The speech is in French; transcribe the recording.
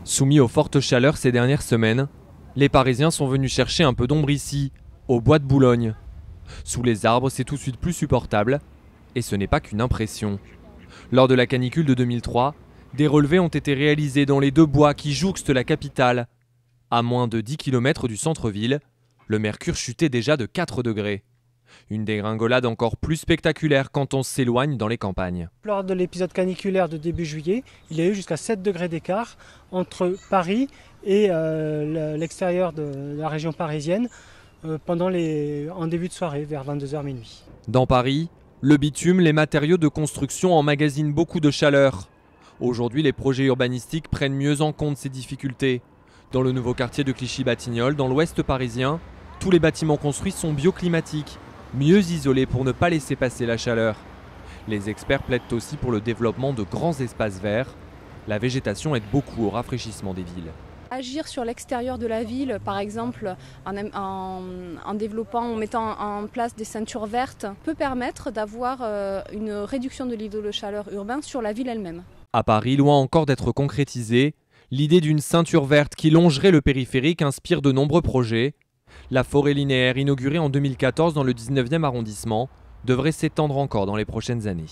Soumis aux fortes chaleurs ces dernières semaines, les Parisiens sont venus chercher un peu d'ombre ici, au bois de Boulogne. Sous les arbres, c'est tout de suite plus supportable, et ce n'est pas qu'une impression. Lors de la canicule de 2003, des relevés ont été réalisés dans les deux bois qui jouxtent la capitale. À moins de 10 km du centre-ville, le mercure chutait déjà de 4 degrés. Une dégringolade encore plus spectaculaire quand on s'éloigne dans les campagnes. Lors de l'épisode caniculaire de début juillet, il y a eu jusqu'à 7 degrés d'écart entre Paris et l'extérieur de la région parisienne en début de soirée, vers 22h minuit. Dans Paris, le bitume, les matériaux de construction emmagasinent beaucoup de chaleur. Aujourd'hui, les projets urbanistiques prennent mieux en compte ces difficultés. Dans le nouveau quartier de Clichy-Batignolles, dans l'ouest parisien, tous les bâtiments construits sont bioclimatiques, mieux isolés pour ne pas laisser passer la chaleur. Les experts plaident aussi pour le développement de grands espaces verts. La végétation aide beaucoup au rafraîchissement des villes. Agir sur l'extérieur de la ville, par exemple en développant, en mettant en place des ceintures vertes, peut permettre d'avoir une réduction de l'îlot de chaleur urbain sur la ville elle-même. À Paris, loin encore d'être concrétisée, l'idée d'une ceinture verte qui longerait le périphérique inspire de nombreux projets. La forêt linéaire inaugurée en 2014 dans le 19e arrondissement devrait s'étendre encore dans les prochaines années.